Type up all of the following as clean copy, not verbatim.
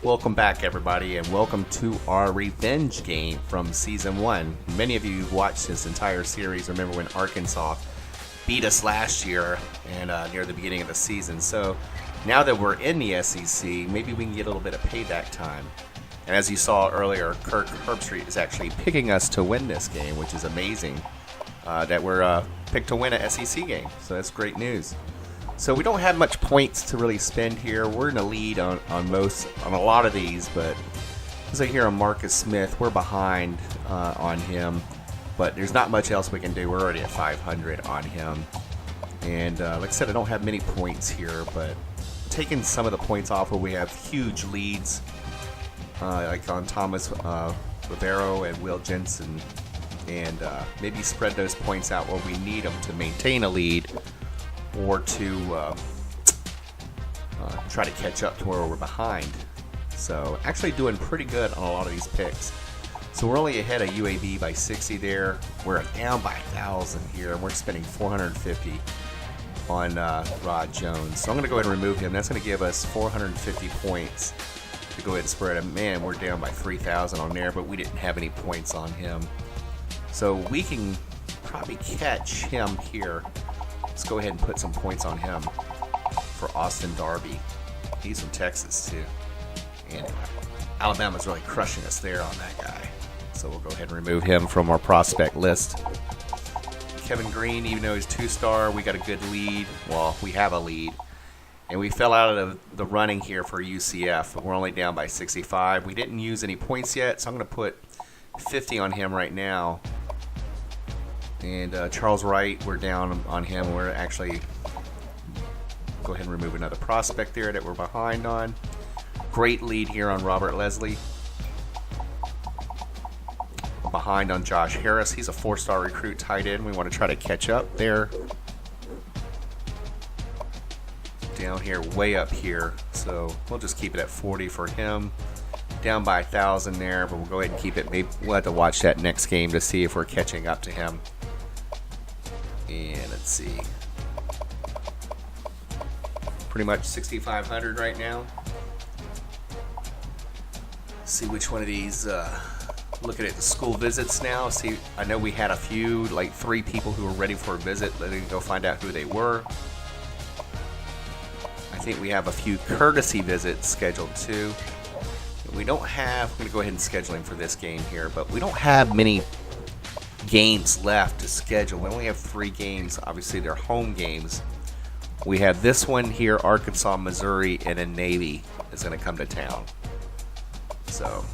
Welcome back, everybody, and welcome to our revenge game from Season 1. Many of you who watched this entire series remember when Arkansas beat us last year and near the beginning of the season. So now that we're in the SEC, maybe we can get a little bit of payback time. And as you saw earlier, Kirk Herbstreit is actually picking us to win this game, which is amazing that we're picked to win an SEC game. So that's great news. So we don't have much points to really spend here. We're in the lead on a lot of these, but as I hear on Marcus Smith, we're behind on him. But there's not much else we can do. We're already at 500 on him. And like I said, I don't have many points here, but taking some of the points off where we have huge leads, like on Thomas Rivero and Will Jensen, and maybe spread those points out where we need them to maintain a lead, or to try to catch up to where we're behind. So actually doing pretty good on a lot of these picks. So we're only ahead of UAB by 60 there. We're down by 1,000 here, and we're spending 450 on Rod Jones. So I'm going to go ahead and remove him. That's going to give us 450 points to go ahead and spread him. Man, we're down by 3,000 on there, but we didn't have any points on him. So we can probably catch him here. Let's go ahead and put some points on him for Austin Darby. He's from Texas too. And Alabama's really crushing us there on that guy. So we'll go ahead and remove him from our prospect list. Kevin Green, even though he's 2-star, we got a good lead. Well, we have a lead. And we fell out of the running here for UCF. But we're only down by 65. We didn't use any points yet, so I'm going to put 50 on him right now. And Charles Wright, we're down on him. We're actually go ahead and remove another prospect there that we're behind on. Great lead here on Robert Leslie. Behind on Josh Harris. He's a 4-star recruit tight end. We want to try to catch up there. Down here, way up here. So we'll just keep it at 40 for him. Down by 1,000 there, but we'll go ahead and keep it. Maybe we'll have to watch that next game to see if we're catching up to him. And let's see. Pretty much 6,500 right now. See which one of these. Looking at the school visits now. See, I know we had a few, like 3 people who were ready for a visit. Let me go find out who they were. I think we have a few courtesy visits scheduled too. We don't have. I'm going to go ahead and schedule him for this game here, but we don't have many games left to schedule. We only have 3 games. Obviously, they're home games. We have this one here, Arkansas, Missouri, and then Navy is going to come to town. So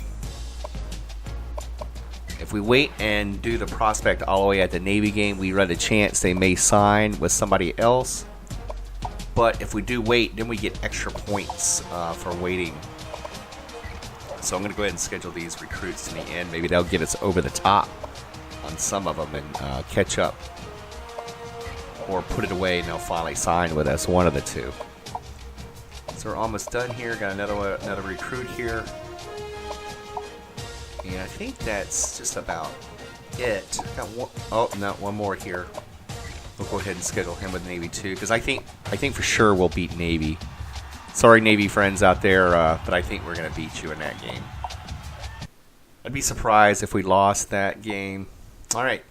if we wait and do the prospect all the way at the Navy game, we run a chance they may sign with somebody else. But if we do wait, then we get extra points for waiting. So I'm going to go ahead and schedule these recruits to the end. Maybe they'll get us over the top on some of them and catch up. Or put it away and they'll finally sign with us, one of the two. So we're almost done here. Got another recruit here. And I think that's just about it. Got one, oh, no, one more here. We'll go ahead and schedule him with Navy too, because I think for sure we'll beat Navy. Sorry, Navy friends out there, but I think we're going to beat you in that game. I'd be surprised if we lost that game. All right,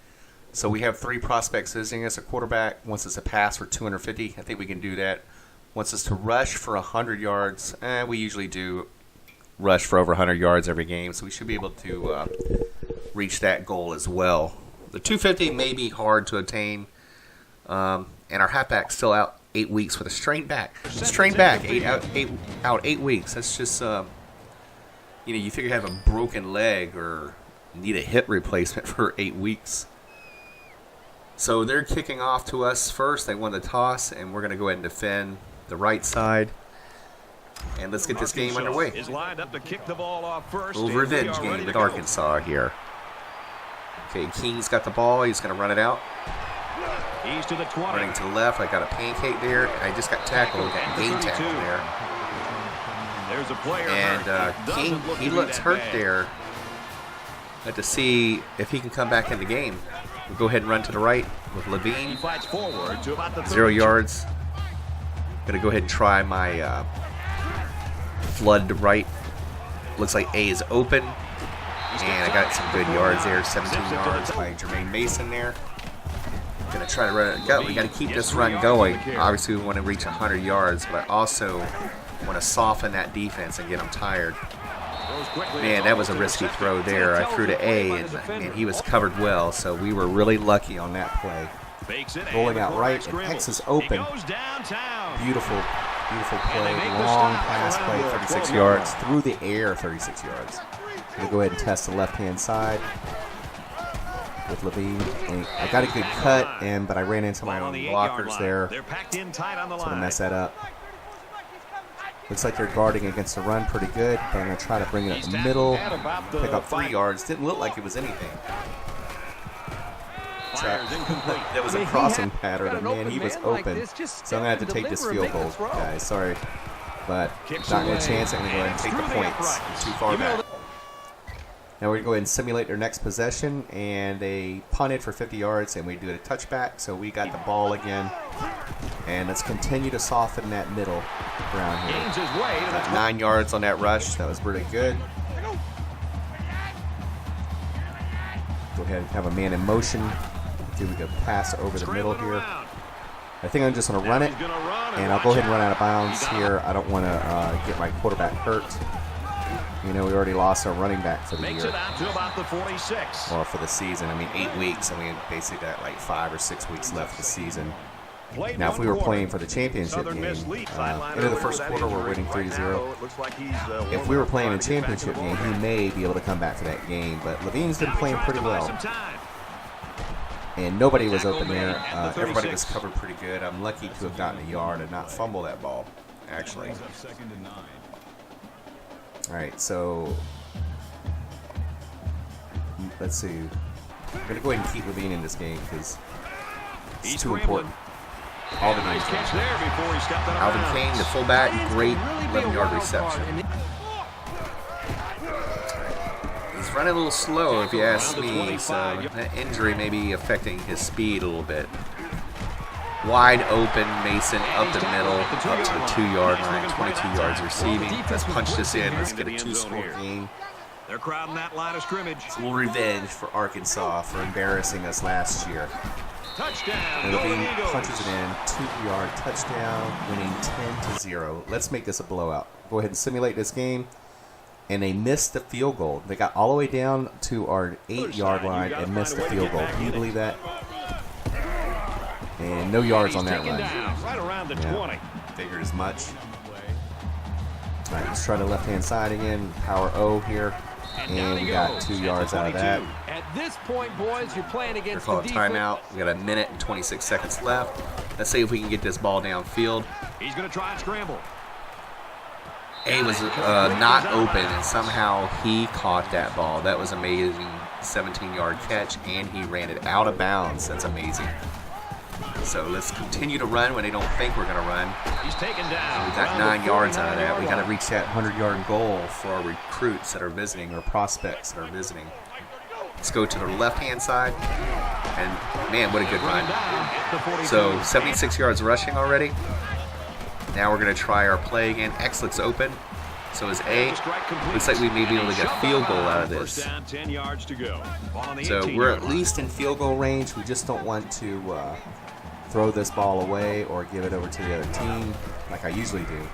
so we have 3 prospects visiting us. A quarterback wants us to pass for 250. I think we can do that. Wants us to rush for 100 yards. We usually do rush for over 100 yards every game, so we should be able to reach that goal as well. The 250 may be hard to attain, and our halfback's still out 8 weeks with a strained back. Strained back, 8 weeks. That's just, you figure you have a broken leg or need a hip replacement for 8 weeks. So they're kicking off to us first. They won the toss, and we're going to go ahead and defend the right side. And let's get this game underway. Is lined up to kick the ball off first. A little revenge game with Arkansas here. Okay, King's got the ball. He's going to run it out. He's to the 20. Running to the left. I got a pancake there. I just got tackled. Got game tackled there. There's a player and King, he looks hurt there. Have to see if he can come back in the game. We'll go ahead and run to the right with Levine. He fights forward to about the 0 yards. Going to go ahead and try my flood right Looks like A is open. And I got some good yards there. 17 yards by Jermaine Mason there. Gonna try to run it. We got to keep this run going. Obviously, we want to reach 100 yards, but also want to soften that defense and get them tired. Man, that was a risky throw there. I threw to A, and he was covered well, so we were really lucky on that play. Rolling out right, and X is open. Beautiful, beautiful play. Long pass play, 36 yards. Through the air, 36 yards. We'll go ahead and test the left-hand side with Levine. And I got a good cut, but I ran into my own blockers there. So I'm going to mess that up. Looks like they're guarding against the run pretty good, but I'm going to try to bring it up the middle, pick up 3 yards. Didn't look like it was anything. That was a crossing pattern, and man, he was open. So I'm going to have to take this field goal, guys. Sorry. But not going to chance it. I'm going to go ahead and take the points. Too far back. Now we're going to go ahead and simulate their next possession, and they punted for 50 yards, and we do a touchback, so we got the ball again. And let's continue to soften that middle ground here. Got 9 yards on that rush. That was pretty good. Go ahead and have a man in motion. See if we can pass over the middle here. I think I'm just going to run it, and I'll go ahead and run out of bounds here. I don't want to get my quarterback hurt. You know, we already lost our running back for the year. Or for the season. I mean, 8 weeks. I mean, basically got like 5 or 6 weeks left of the season. Now, if we were playing for the championship game, into the first quarter, we're winning 3-0. If we were playing a championship game, he may be able to come back for that game. But Levine's been playing pretty well. And nobody was open there. Everybody was covered pretty good. I'm lucky to have gotten a yard and not fumble that ball, actually. All right, so let's see. I'm going to go ahead and keep Levine in this game because it's too important. Alvin Kane, the fullback, great 11-yard reception. He's running a little slow, if you ask me, so that injury may be affecting his speed a little bit. Wide open, Mason up the middle, up to the 2-yard line, 22 yards receiving. Let's punch this in. Let's get a 2-score game. They're crowding that line of scrimmage. It's a little revenge for Arkansas for embarrassing us last year. Touchdown. Levine punches it in, 2-yard touchdown, winning 10-0. Let's make this a blowout. Go ahead and simulate this game. And they missed the field goal. They got all the way down to our 8-yard line and missed the field goal. Can you believe that? And no yards on that run. Right around the 20. Figured as much. All right, let's try the left-hand side again. Power O here. And we got 2 yards out of that. At this point, boys, you're playing against the defense. They're calling timeout. We got 1 minute and 26 seconds left. Let's see if we can get this ball downfield. He's going to try and scramble. A was not open, and somehow he caught that ball. That was amazing. 17-yard catch, and he ran it out of bounds. That's amazing. So let's continue to run when they don't think we're going to run. He's taken down. We got 9 yards out of that. We got to reach that 100-yard goal for our recruits that are visiting, or prospects that are visiting. Let's go to the left-hand side. And, man, what a good run. So 76 yards rushing already. Now we're going to try our play again. X looks open. So is A. Looks like we may be able to get a field goal out of this. So we're at least in field goal range. We just don't want to throw this ball away or give it over to the other team like I usually do.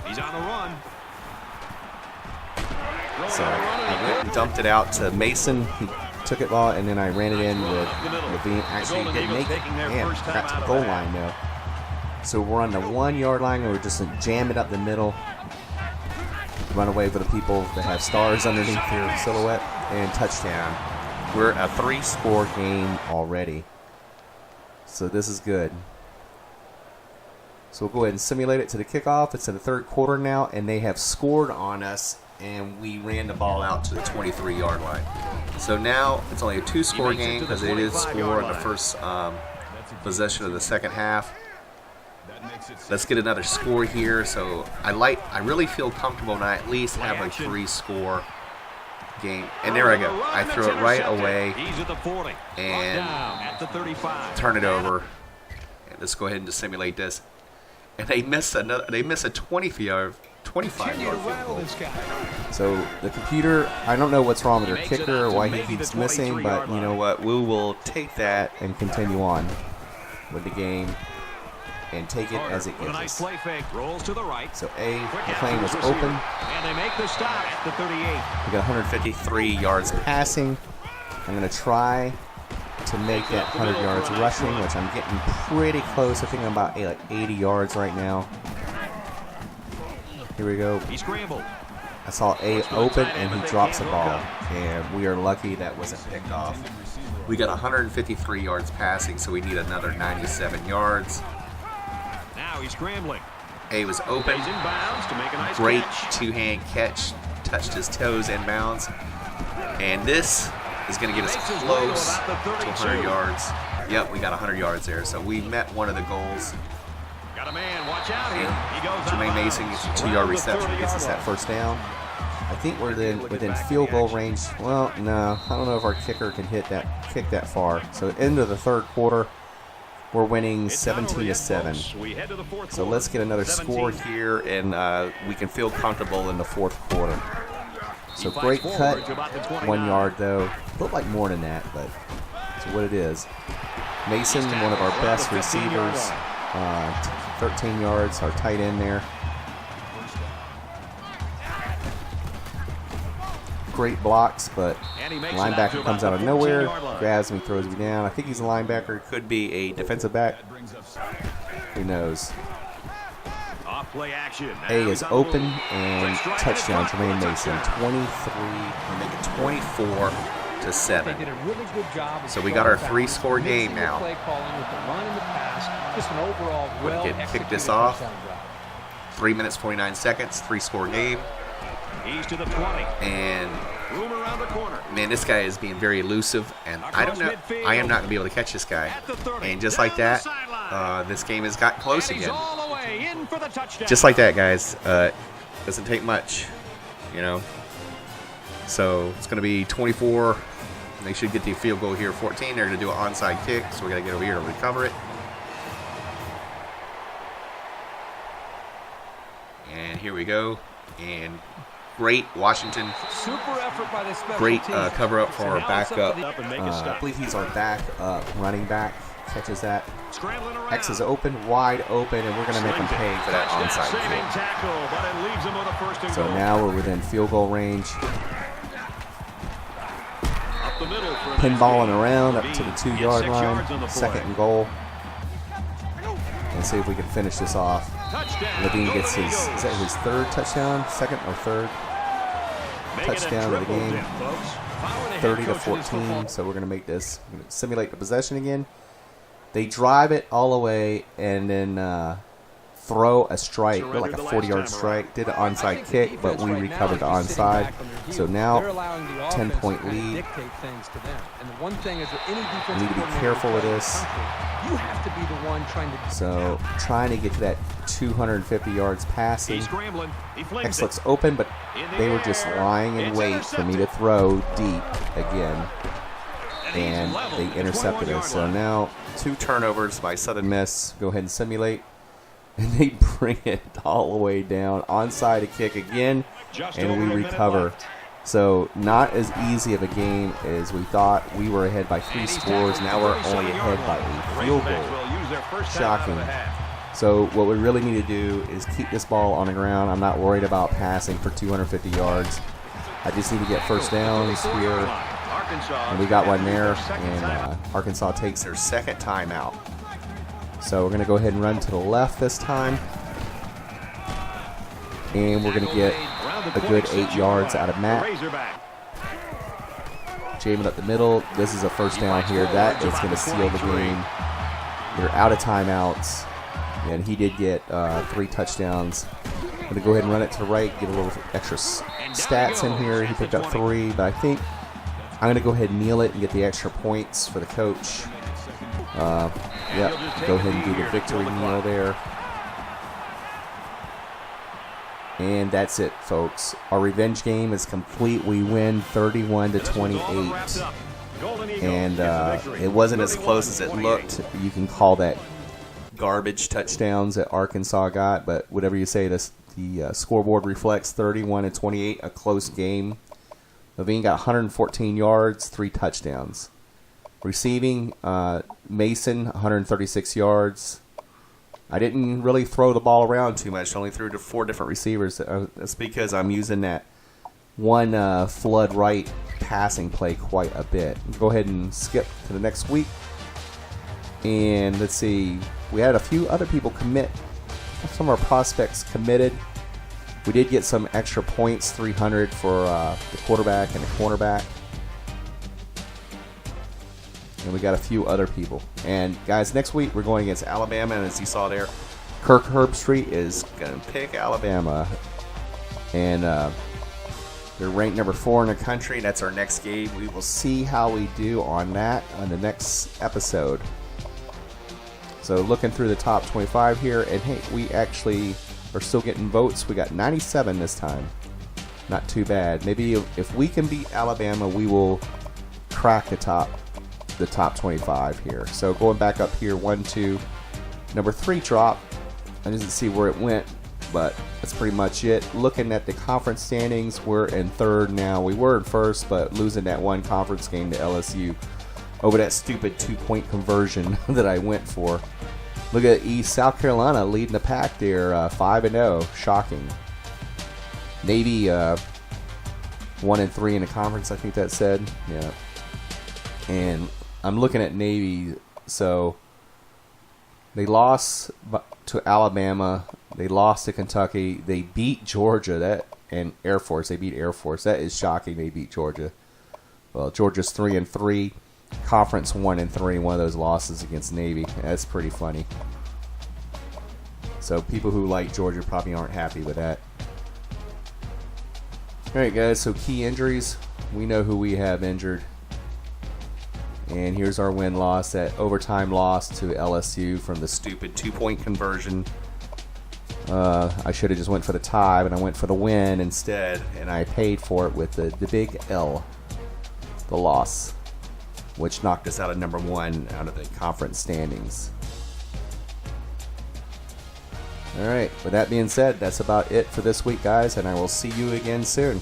He's on the run. So I went and dumped it out to Mason. He took it ball, and then I ran it in with Levine. Actually, he didn't make it. Man, got to the goal line, though. So we're on the 1-yard line, and we're just going to jam it up the middle. Run away for the people that have stars underneath their silhouette, and touchdown. We're a 3-score game already. So this is good. So we'll go ahead and simulate it to the kickoff. It's in the 3rd quarter now, and they have scored on us, and we ran the ball out to the 23-yard line. So now it's only a 2-score game because they did score in the first possession of the second half. Let's get another score here. So I really feel comfortable when I at least have a 3-score game. And there I go. I throw it right away and turn it over. And let's go ahead and just simulate this. And they miss a 20-yard 25-yard field goal. So the computer, I don't know what's wrong with their kicker or why he keeps missing, but you know what? We will take that and continue on with the game and take it as it gives us. So A, McLean was open. And they make the stop at the 38. We got 153 yards passing. I'm going to try to make that 100 yards rushing, which I'm getting pretty close. I think I'm about like 80 yards right now. Here we go. He scrambled. I saw A open, and he drops the ball. And we are lucky that wasn't picked off. We got 153 yards passing, so we need another 97 yards. Now he's scrambling. A was open. He's in bounds to make a nice Great catch. two-hand catch. Touched his toes in bounds. And this is going to get us close to 100 yards. Yep, we got 100 yards there. So we met one of the goals. Got a man, watch out here. He goes Jermaine out Mason gets a 2-yard reception, gets us that first down. I think we're within field goal range. Well, no, I don't know if our kicker can kick that far. So end of the third quarter, we're winning 17-7. So let's get another score here, and we can feel comfortable in the fourth quarter. So great cut, 1 yard though. Looked like more than that, but that's what it is. Mason, one of our best receivers, 13 yards, our tight end there. Great blocks, but linebacker comes out of nowhere, grabs me, throws me down. I think he's a linebacker. Could be a defensive back. Who knows? A is open and touchdown. Jermaine Mason, 23. We make it 24-7. So we got our 3-score game now. We can kick this off. 3 minutes 49 seconds. 3-score game. He's to the 20. And room around the corner. Man, this guy is being very elusive, and I don't know. I am not gonna be able to catch this guy. And just like that, this game has got close again. Just like that, guys. Doesn't take much, you know. So it's gonna be 24. They should get the field goal here. 14. They're gonna do an onside kick, so we gotta get over here to recover it. And here we go. And great Washington. Super effort by the special great teams. cover up for So our now it's up backup. to the- up and make a I stop. believe he's our back running back. Catches that. Scrambling around. X is open, wide open, and we're going to make him pay for that onside Saving kick. tackle, but it leaves him with a first and So goal. now we're within field goal range. Up the middle for a Pinballing nice around up gain. to the He 2-yard gets 6 yards on line. the Second play. and goal. And see if we can finish this off. Touchdown. Levine gets Golden his, Eagles. is that his third touchdown? Second or third? Making it touchdown of the triple game. dip, folks. 30-14. So we're going to make this, simulate the possession again. They drive it all the way and then throw a strike, like a 40-yard strike. Did an onside kick, but we recovered the onside. So now, 10-point lead. We need to be careful with this. You have to be the one trying to. So trying to get to that 250 yards passing. He's scrambling. He flings X it. looks open, but they were just lying in wait for me to throw deep again. And they intercepted us. So now 2 turnovers by Southern Miss. Go ahead and simulate. And they bring it all the way down. Onside a kick again. And we recover. So not as easy of a game as we thought. We were ahead by 3 scores. Now we're only ahead by a field goal. Shocking. So what we really need to do is keep this ball on the ground. I'm not worried about passing for 250 yards. I just need to get first downs here. And we got one there. And Arkansas takes their second timeout. So we're going to go ahead and run to the left this time. And we're going to get a good 8 yards out of Matt. Jamming up the middle. This is a first down here. That is going to seal the game. We're out of timeouts. And he did get 3 touchdowns. I'm going to go ahead and run it to the right, get a little extra stats in here. He picked up 3, but I think I'm going to go ahead and kneel it and get the extra points for the coach. Yep, go ahead and do the victory kneel there. And that's it, folks. Our revenge game is complete. We win 31-28. And it wasn't as close as it looked. You can call that garbage touchdowns that Arkansas got, but whatever you say, this The scoreboard reflects 31-28, a close game. Levine got 114 yards, 3 touchdowns. Receiving, Mason, 136 yards. I didn't really throw the ball around too much. I only threw to 4 different receivers. That's because I'm using that one flood right passing play quite a bit. Go ahead and skip to the next week. And let's see. We had a few other people commit. Some of our prospects committed. We did get some extra points, 300 for the quarterback and the cornerback. And we got a few other people. And guys, next week we're going against Alabama, and as you saw there, Kirk Herbstreit is going to pick Alabama. And they're ranked number 4 in the country. That's our next game. We will see how we do on that on the next episode. So looking through the top 25 here, and hey, we actually are still getting votes. We got 97 this time. Not too bad. Maybe if we can beat Alabama, we will crack the top 25 here. So going back up here, 1, 2, number 3 drop. I didn't see where it went, but that's pretty much it. Looking at the conference standings, we're in 3rd now. We were in 1st, but losing that one conference game to LSU over that stupid 2-point conversion that I went for. Look at East South Carolina leading the pack there, 5-0, shocking. Navy 1-3 in the conference, I think that said. Yeah. And I'm looking at Navy, so they lost to Alabama, they lost to Kentucky, they beat Georgia, and Air Force. They beat Air Force. That is shocking. They beat Georgia. Well, Georgia's 3-3, conference 1-3. One of those losses against Navy. That's pretty funny. So people who like Georgia probably aren't happy with that. All right, guys. So key injuries. We know who we have injured. And here's our win-loss. That overtime loss to LSU from the stupid 2-point conversion. I should have just went for the tie, but I went for the win instead, and I paid for it with the big L, the loss, which knocked us out of number 1 out of the conference standings. All right, with that being said, that's about it for this week, guys, and I will see you again soon.